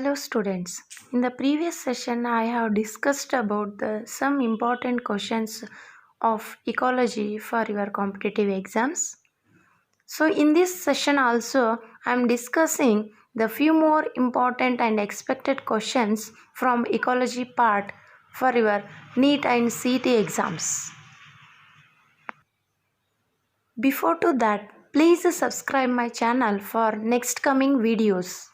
Hello students. In the previous session I have discussed about some important questions of ecology for your competitive exams. So in this session also I am discussing the few more important and expected questions from ecology part for your NEET and CET exams. Before to that, please subscribe my channel for next coming videos.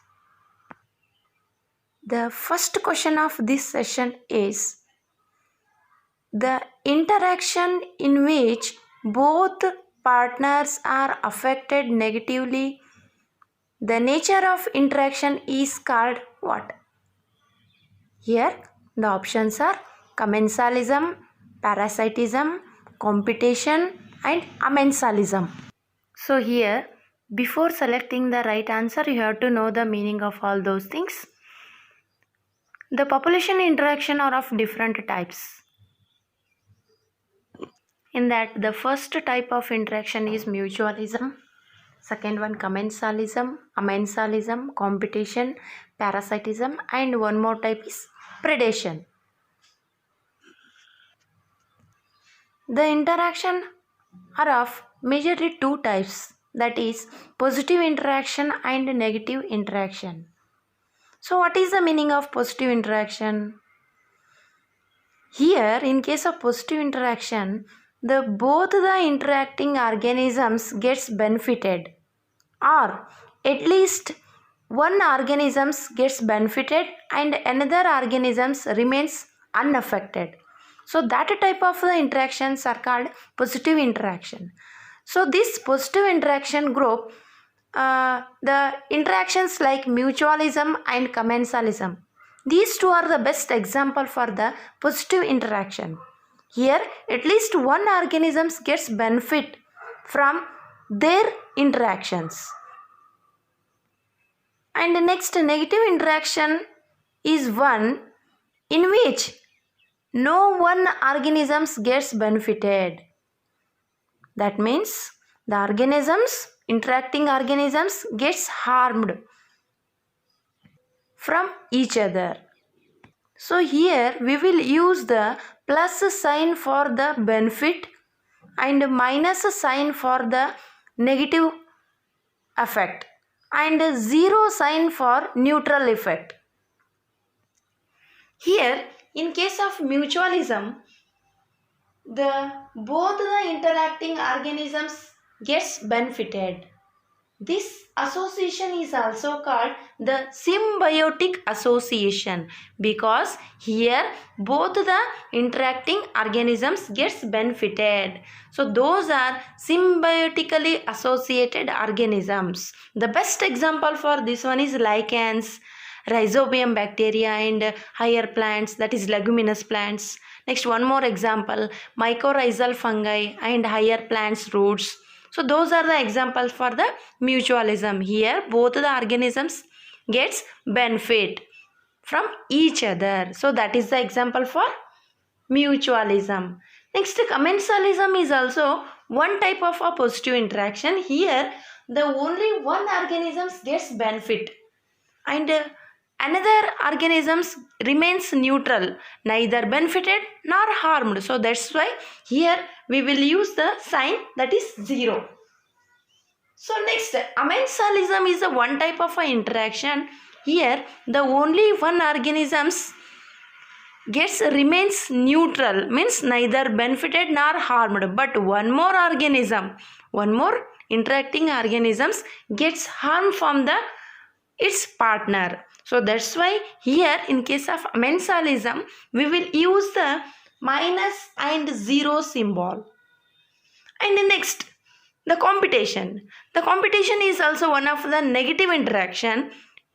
The first question of this session is the interaction in which both partners are affected negatively. The nature of interaction is called what? Here the options are commensalism, parasitism, competition and amensalism. So here before selecting the right answer you have to know the meaning of all those things. The population interaction are of different types. In that the first type of interaction is mutualism, second one commensalism, amensalism, competition, parasitism, and one more type is predation. The interaction are of majorly two types, that is positive interaction and negative interaction. So what is the meaning of positive interaction? Here in case of positive interaction, both the interacting organisms gets benefited, or at least one organism gets benefited and another organisms remains unaffected. So that type of the interactions are called positive interaction. So this positive interaction group, the interactions like mutualism and commensalism, these two are the best example for the positive interaction. Here at least one organism gets benefit from their interactions. And the next negative interaction is one in which no one organism gets benefited. That means the interacting organisms gets harmed from each other. So here we will use the plus sign for the benefit and minus sign for the negative effect and zero sign for neutral effect. Here in case of mutualism, both the interacting organisms gets benefited. This association is also called the symbiotic association because here both the interacting organisms gets benefited. So those are symbiotically associated organisms. The best example for this one is lichens, rhizobium bacteria and higher plants, that is leguminous plants. Next one more example, mycorrhizal fungi and higher plants roots. So those are the examples for the mutualism. Here both the organisms gets benefit from each other. So that is the example for mutualism. Next commensalism is also one type of a positive interaction. Here the only one organism gets benefit and another organisms remains neutral, neither benefited nor harmed. So that's why here we will use the sign that is 0. So next amensalism is a one type of a interaction. Here the only one organisms remains neutral, means neither benefited nor harmed, but one more interacting organisms gets harm from its partner. So that's why here in case of amensalism we will use the minus and 0 symbol. And next the competition. The competition is also one of the negative interaction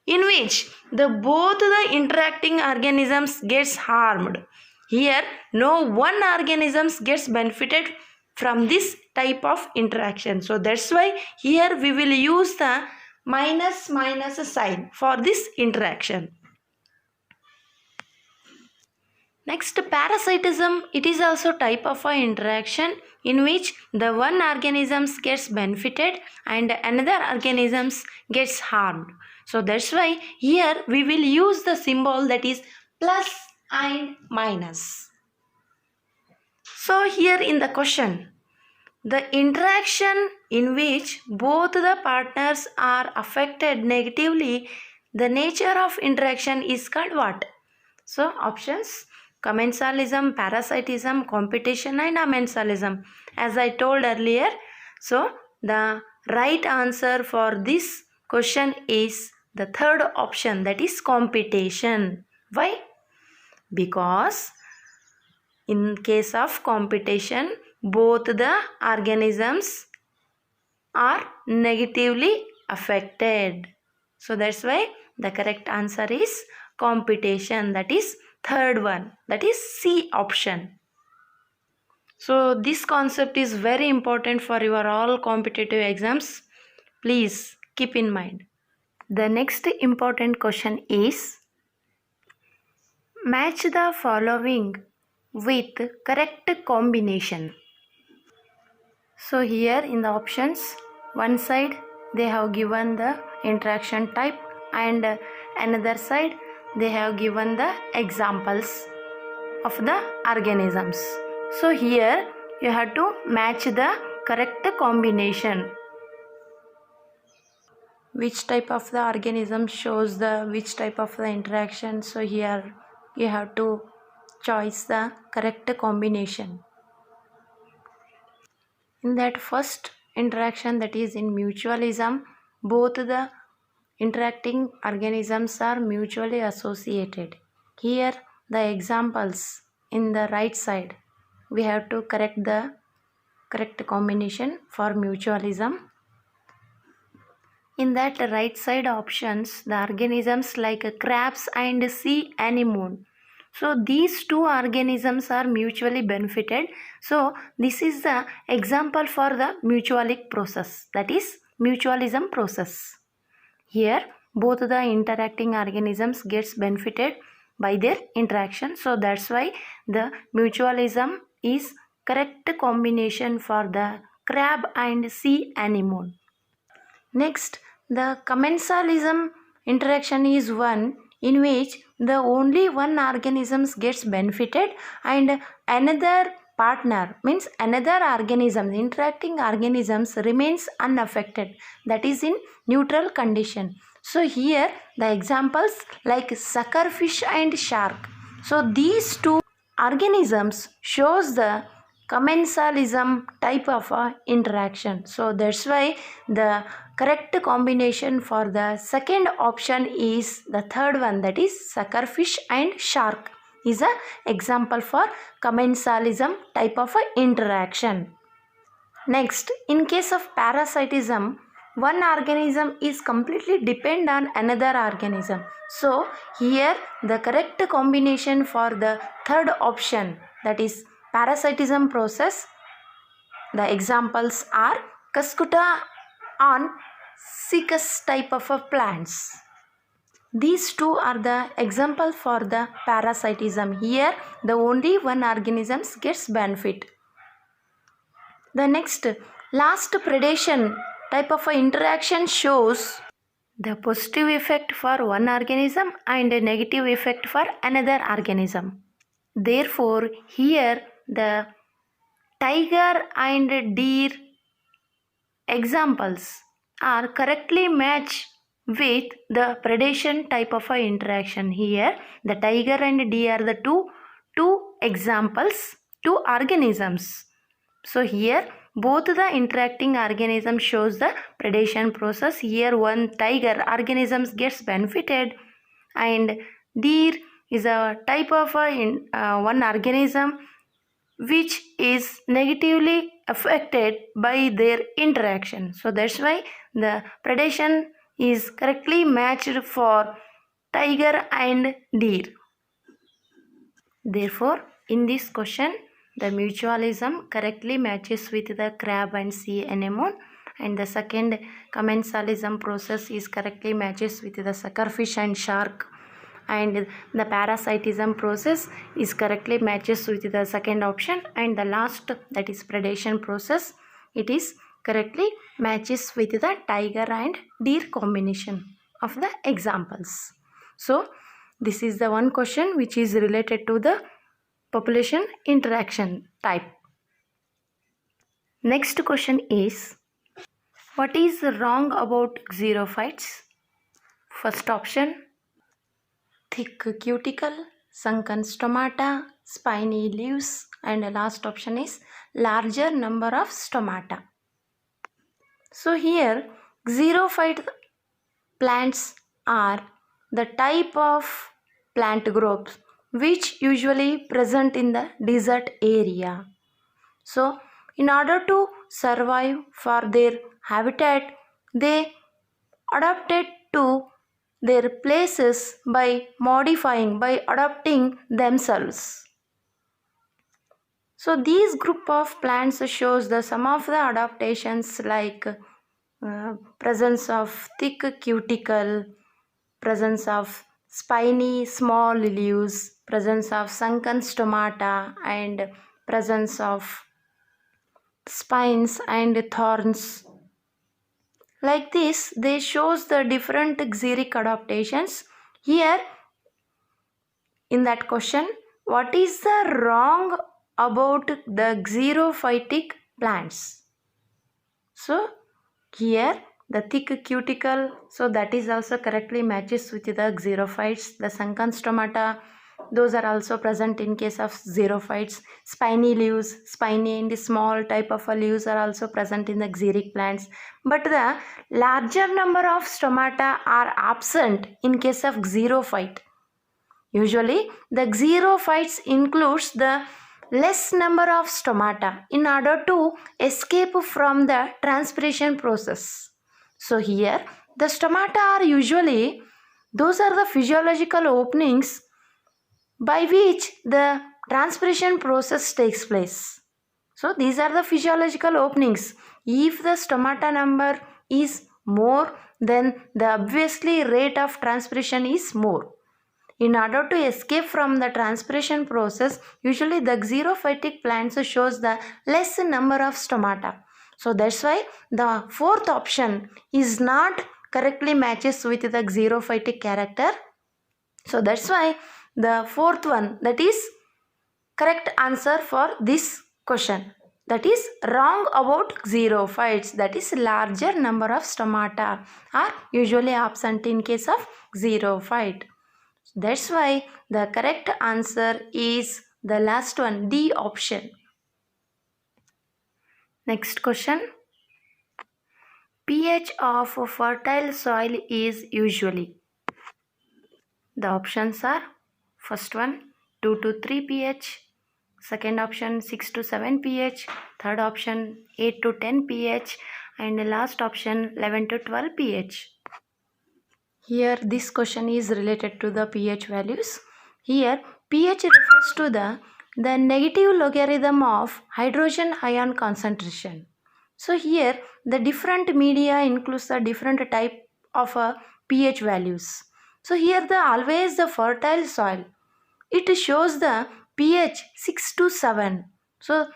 in which both the interacting organisms gets harmed. Here no one organism gets benefited from this type of interaction. So that's why here we will use the minus sign for this interaction. Next, parasitism. It is also type of a interaction in which the one organisms gets benefited and another organisms gets harmed. So that's why here we will use the symbol that is plus and minus. So here in the question, the interaction in which both the partners are affected negatively, the nature of interaction is called what? So options: commensalism, parasitism, competition and amensalism. As I told earlier, so the right answer for this question is the third option, that is competition. Why? Because in case of competition, both the organisms are negatively affected. So that's why the correct answer is competition, that is third one, that is C option. So this concept is very important for your all competitive exams. Please keep in mind. The next important question is, match the following with correct combination. So here in the options, one side they have given the interaction type and another side they have given the examples of the organisms. So here you have to match the correct combination. Which type of the organism shows the which type of the interaction. So here you have to choose the correct combination. In that first interaction, that is in mutualism, both the interacting organisms are mutually associated. Here the examples in the right side, we have to correct the correct combination for mutualism. In that right side options, the organisms like crabs and sea anemone. So these two organisms are mutually benefited. So this is the example for the mutualic process, that is mutualism process. Here both the interacting organisms gets benefited by their interaction. So that's why the mutualism is correct combination for the crab and sea anemone. Next, the commensalism interaction is one in which the only one organism gets benefited and another partner, means another organism, interacting organisms remains unaffected, that is in neutral condition. So here the examples like suckerfish and shark. So these two organisms shows the commensalism type of interaction. So that's why the correct combination for the second option is the third one, that is suckerfish and shark is a example for commensalism type of interaction. Next, in case of parasitism, one organism is completely dependent on another organism. So here the correct combination for the third option, that is parasitism process, the examples are Cuscuta on Ficus type of plants. These two are the example for the parasitism. Here the only one organism gets benefit. The next, last predation type of interaction shows the positive effect for one organism and a negative effect for another organism. Therefore, here the tiger and deer examples are correctly matched with the predation type of interaction. Here the tiger and deer are the two examples, two organisms. So here both the interacting organism shows the predation process. Here one tiger organism gets benefited and deer is a type of one organism which is negatively affected by their interaction. So that's why the predation is correctly matched for tiger and deer. Therefore, in this question, the mutualism correctly matches with the crab and sea anemone, and the second commensalism process is correctly matches with the suckerfish and shark, and the parasitism process is correctly matches with the second option, and the last, that is predation process, it is correctly matches with the tiger and deer combination of the examples. So this is the one question which is related to the population interaction type. Next question is, what is wrong about xerophytes? First option, thick cuticle, sunken stomata, spiny leaves, and the last option is larger number of stomata. So here xerophyte plants are the type of plant groups which usually present in the desert area. So in order to survive for their habitat, they adapted to their places by adapting themselves. So these group of plants shows the some of the adaptations like presence of thick cuticle, presence of spiny small leaves, presence of sunken stomata, and presence of spines and thorns. Like this, they shows the different xeric adaptations. Here in that question, what is the wrong about the xerophytic plants? So here the thick cuticle, so that is also correctly matches with the xerophytes. The sunken stomata, those are also present in case of xerophytes. Spiny leaves, spiny and small type of leaves are also present in the xeric plants. But the larger number of stomata are absent in case of xerophyte. Usually the xerophytes includes the less number of stomata in order to escape from the transpiration process. So here the stomata are usually, those are the physiological openings by which the transpiration process takes place. So these are the physiological openings. If the stomata number is more, then the obviously rate of transpiration is more. In order to escape from the transpiration process, usually the xerophytic plants shows the less number of stomata. So that's why the fourth option is not correctly matches with the xerophytic character. So that's why the fourth one, that is correct answer for this question. That is wrong about xerophytes, that is larger number of stomata are usually absent in case of xerophyte. That's why the correct answer is the last one, D option. Next question. pH of fertile soil is usually. The options are, first one 2 to 3 pH, second option 6 to 7 pH, third option 8 to 10 pH, and the last option 11 to 12 pH. Here this question is related to the pH values. Here pH refers to the negative logarithm of hydrogen ion concentration. So here the different media includes the different type of pH values. So here always the fertile soil, it shows the pH 6 to 7. So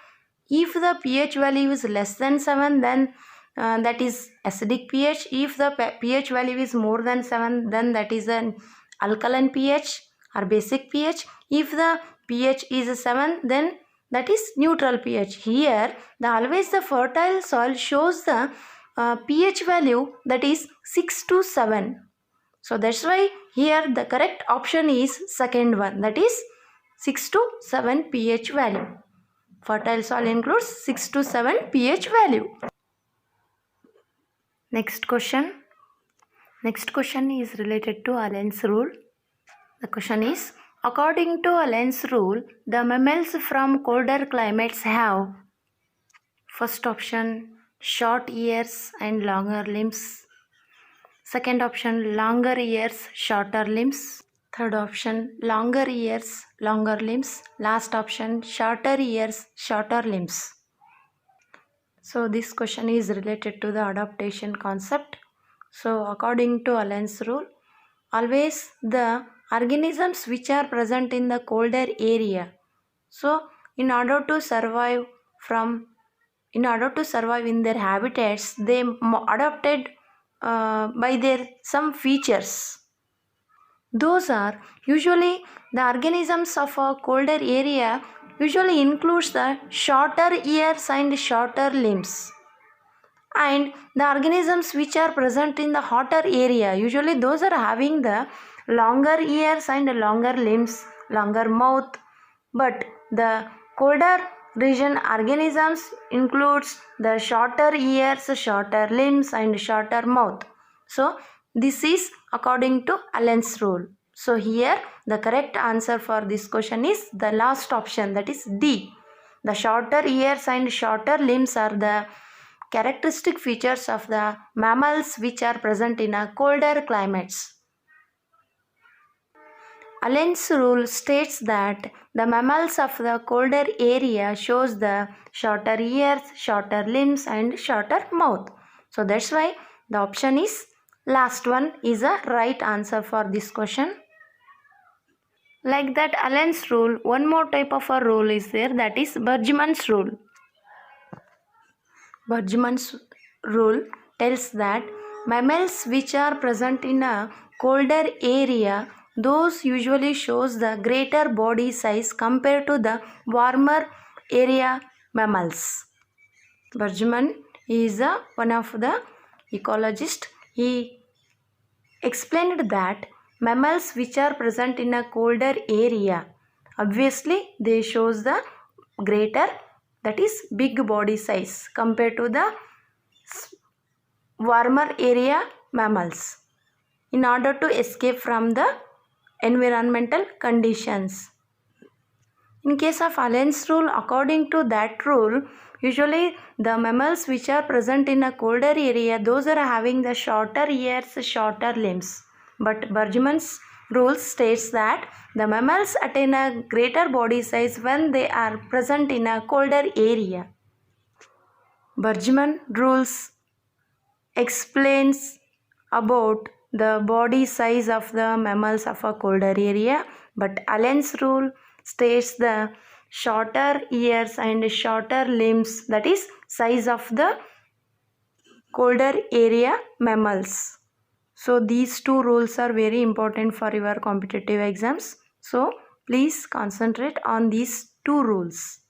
if the pH value is less than 7, then that is acidic pH. If the pH value is more than 7, then that is an alkaline pH or basic pH. If the pH is 7, then that is neutral pH. Here always the fertile soil shows the pH value that is 6 to 7. So that's why here the correct option is second one, that is 6 to 7 pH value. Fertile soil includes 6 to 7 pH value. Next question. Next question is related to Allen's rule. The question is, according to Allen's rule, the mammals from colder climates have, first option short ears and longer limbs, second option longer ears, shorter limbs, third option longer ears, longer limbs, last option shorter ears, shorter limbs. So this question is related to the adaptation concept. So according to Allen's rule, always the organisms which are present in the colder area. So, in order to survive in their habitats, they adapted by their some features. Those are usually the organisms of a colder area usually includes the shorter ears and shorter limbs. And the organisms which are present in the hotter area, usually those are having the longer ears and longer limbs, longer mouth. But the colder region organisms includes the shorter ears, shorter limbs and shorter mouth. So this is according to Allen's rule. So here the correct answer for this question is the last option, that is D. The shorter ears and shorter limbs are the characteristic features of the mammals which are present in a colder climates. Allen's rule states that the mammals of the colder area shows the shorter ears, shorter limbs and shorter mouth. So that's why the option is last one is a right answer for this question. Like that Allen's rule, one more type of a rule is there, that is Bergmann's rule. Bergmann's rule tells that mammals which are present in a colder area, those usually shows the greater body size compared to the warmer area mammals. Bergmann is one of the ecologists. He explained that mammals which are present in a colder area, obviously they shows the greater, that is big body size compared to the warmer area mammals in order to escape from the environmental conditions. In case of Allen's rule, according to that rule, usually the mammals which are present in a colder area, those are having the shorter ears, shorter limbs. But Bergmann's rule states that the mammals attain a greater body size when they are present in a colder area. Bergmann rules explains about the body size of the mammals of a colder area, but Allen's rule states the shorter ears and shorter limbs, that is size of the colder area mammals. So these two rules are very important for your competitive exams. So please concentrate on these two rules.